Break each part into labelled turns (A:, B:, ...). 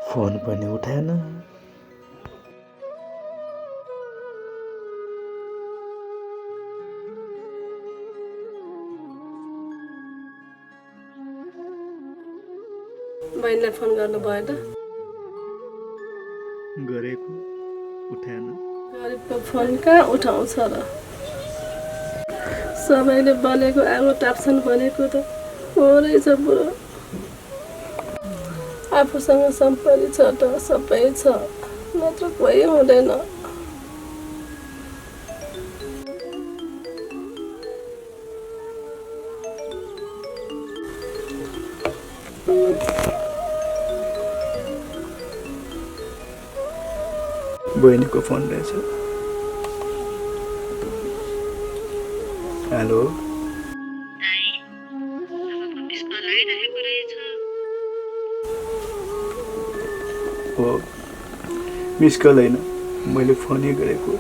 A: Phone पनि उठाएन।
B: बहिनीलाई फोन गर्नु भएन?
A: गरेको उठाएन।
B: गरिबको फोन कहाँ उठाउँछ र? सबैले बलेको आगो टाप्छन् भनेको त हो रहेछ बुढो। आफूसँग सम्पत्ति छ त सबै छ, नत्र कोही हुँदैन।
A: बहिनीको फोन रहेछ। हेलो
C: दाइ, तपाईँको मिस कल आइरहेको रहेछ।
A: हो, मिस कल होइन, मैले फोनै गरेको,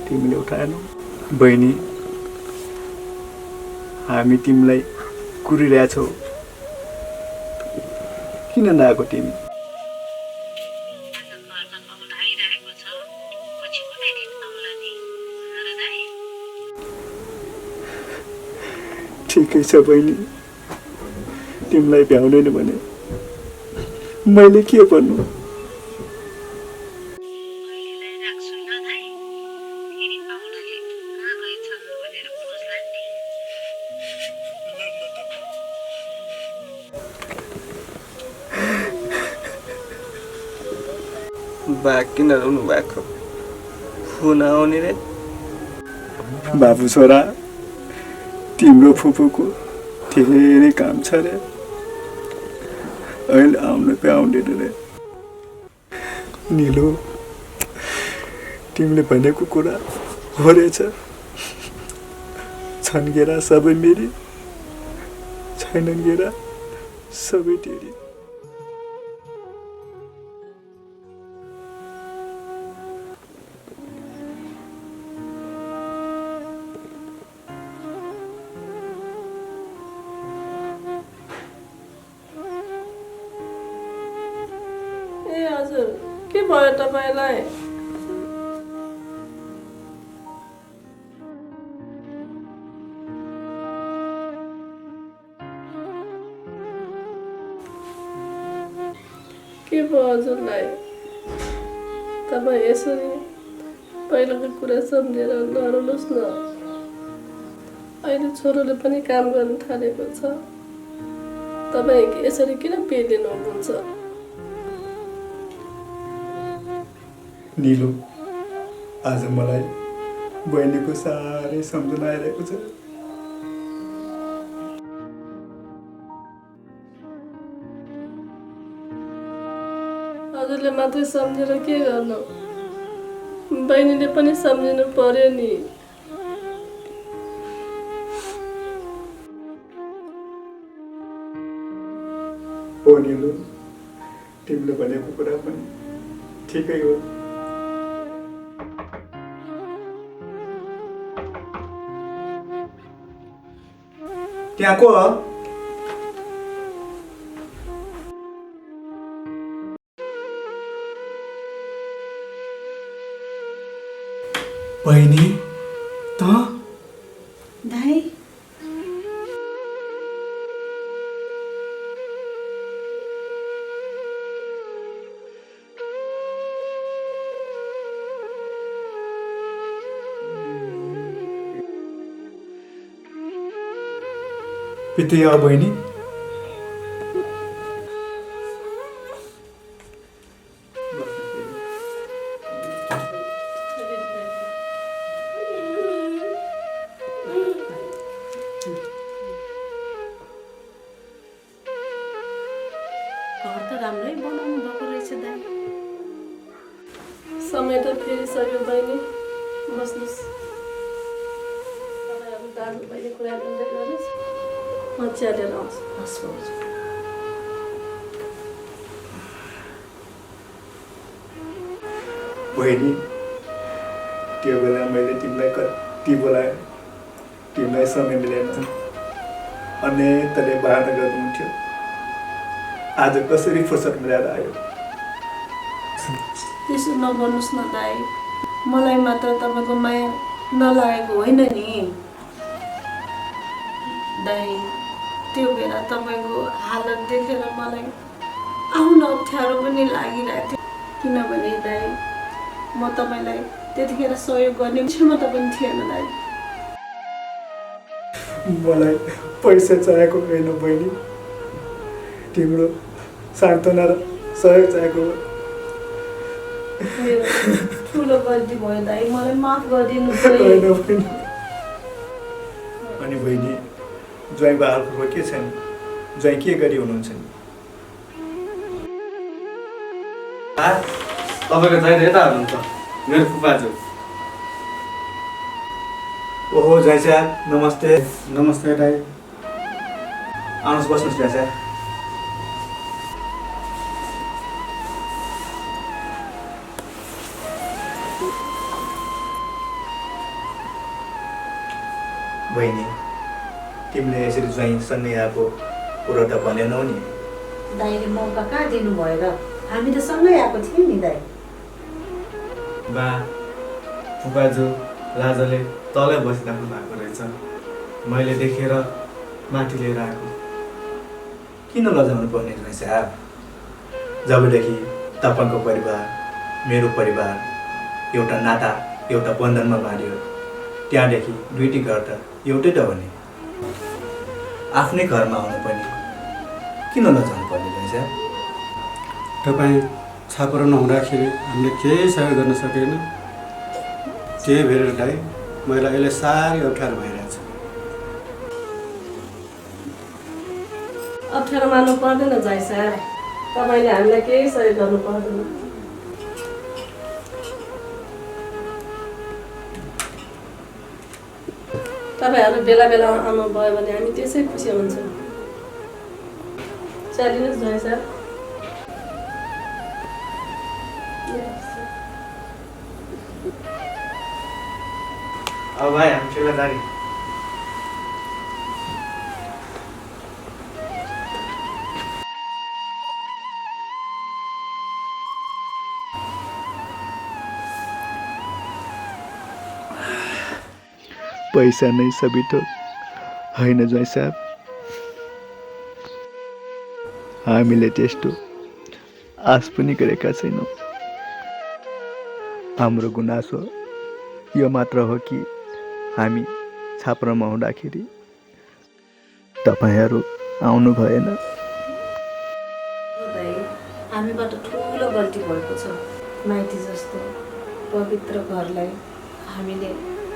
A: तिमीले उठाएनौ। बहिनी, हामी तिमीलाई कुरिरहेछौ, किन नआएको तिमी?
C: आज घरमा कल आइरहेको छ, पछि कुनै दिन आउला नि, र दाइ?
A: ठिकै छ बहिनी, तिमीलाई भ्याउँदैन भने मैले के भन्नु?
C: अहिलेलाई राख्छु ल दाइ, फेरि पाहुनाले कहाँ गएछन् भनेर खोज्लान् नि।
D: बा किन रुनु भएको? फोन आउने रे?
A: बाबु छोरा, तिम्रो फुपूको धेरै काम छ रे, अहिले आउनु पाउँदैन रे। निलो, तिमीले भनेको कुरा हो रहेछ। छन् गेरा सबै मेरी, छैनन् गेरा सबै तेरी।
B: ए हजुर, के भयो तपाईँलाई? के भयो हजुरलाई? तपाईँ यसरी पहिलाको कुरा सम्झेर नरुनुहोस् न। अहिले छोरोले पनि काम गर्न थालेको छ, तपाईँ यसरी किन पेलिनु हुनुहुन्छ?
A: निलो, आज मलाई बहिनीको साह्रै सम्झना आइरहेको छ।
B: हजुरले मात्रै सम्झेर के गर्नु? बहिनीले पनि सम्झिनु पर्यो नि।
A: हो निलो, तिमीले भनेको कुरा पनि ठिकै हो। त्यहाँ को हो? बहिनी, त
E: दाइ,
A: पितै हो बहिनी।
E: घर त राम्रै बनाउनु भएको रहेछ दाइ।
B: समय त फेरिसक्यो बहिनी, बस्नुहोस्। तपाईँ अब दाजु बहिनी कुरा गर्दै गर्नुहोस्, म चिया लिएर आउँछु।
E: हस् भाउजू।
A: बहिनी, त्यो बेला मैले तिमीलाई कति बोलाएँ, तिमीलाई समय मिलेन। अनेकले बहाना गर्नुहुन्थ्यो, आज कसरी फुर्सद मिलाएर आयो?
B: त्यसो नगर्नुहोस् न दाइ। मलाई मात्र तपाईँको माया नलागेको होइन नि दाइ। त्यो बेला तपाईँको हालत देखेर मलाई आउन अप्ठ्यारो पनि लागिरहेको थियो। किनभने दाइ म तपाईँलाई त्यतिखेर सहयोग गर्ने क्षमता पनि थिएन दाइ।
A: मलाई पैसा चाहिएको होइन बहिनी, तिम्रो सान्त्वना र सहयोग चाहिएको हो।
B: मेरो ठुलो गल्ती भयो दाइ, मलाई माफ गरिदिनु
A: होइन
B: भयो।
A: बहिनी। अनि बहिनी ज्वाइँको हालखबर के छैन? ज्वाइँ के गरी हुनुहुन्छ नि?
D: तपाईँको ज्वाइँ यता हुनुहुन्छ, मेरो फुपाजु।
A: ओहो ज्वाइँ साहब नमस्ते।
D: नमस्ते दाइ।
A: आउनुहोस् बस्नुहोस् ज्वाइँ साहब। बहिनी तिमीले यसरी ज्वाइँसँगै आएको कुरो त भनेनौ नि।
E: दाइले मौका कहाँ दिनुभयो र? हामी त सँगै आएको थियौँ नि दाइ।
D: बा फुपाजु लाजले तलै बसिराख्नु भएको रहेछ, मैले देखेर माथि लिएर आएको।
A: किन लजाउनु पर्ने ज्वाइँ साहब? जबदेखि तपाईँको परिवार मेरो परिवार एउटा नाता एउटा बन्धनमा बाँधियो त्यहाँदेखि दुईटी घर त एउटै त हो नि। आफ्नै घरमा आउनु पनि किन लजाउनु पर्ने ज्वाइँ साहब?
F: तपाईँ छापर नहुँदाखेरि हामीले केही सहयोग गर्न सकेन। त्यही भएर दाइ मलाई अहिले साह्रै अप्ठ्यारो भइरहेछ।
B: अप्ठ्यारो मान्नु पर्दैन ज्वाइँ साहब, तपाईँले हामीलाई केही सहयोग गर्नु पर्दैन। तपाईँहरू बेला बेला आउनुभयो भने हामी त्यसै खुसी हुन्छौँ। चलिनुहोस् ज्वाइँ साहब।
D: अब भाइ हामी खेल्न जाने।
A: पैसा नै सबै थोक होइन ज्वाइँ साहब। हामीले त्यस्तो आश पनि गरेका छैनौँ। हाम्रो गुनासो यो मात्र हो कि हामी छाप्रोमा हुँदाखेरि तपाईँहरू आउनु भएन।
E: दाइ हामीबाट ठुलो गल्ती भएको छ। माइती जस्तो पवित्र घरलाई हामीले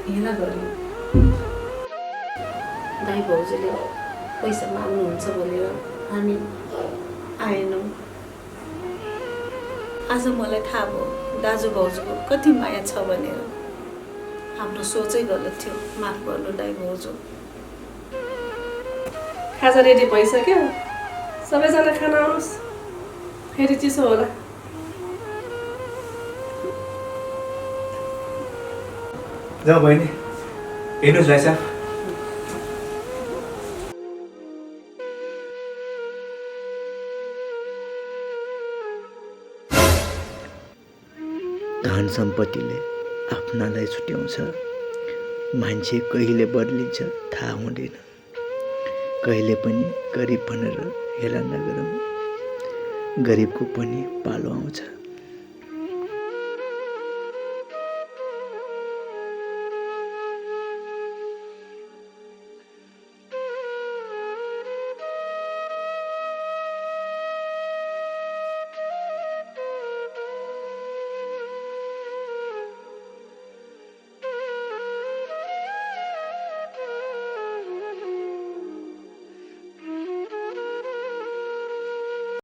E: हेला गऱ्यौँ। दाइ भाउजूले पैसा माग्नुहुन्छ भनेर हामी आएनौँ। आज मलाई थाहा भयो दाजु भाउजूको कति माया छ भनेर। हाम्रो सोचै गलत थियो, माफ गर्नु दाइ भाउजू।
B: खाजा रेडी भइसक्यो, सबैजना खान आउनुहोस्। फेरि चिसो होला।
A: जाऊ बहिनी, हेर्नुहोस् ज्वाइँ साहब। धन सम्पत्तिले आफ्नालाई छुट्याउँछ। मान्छे कहिले बदलिन्छ थाहा हुँदैन। कहिले पनि गरिब भनेर हेला नगरौँ, गरिबको पनि पालो आउँछ।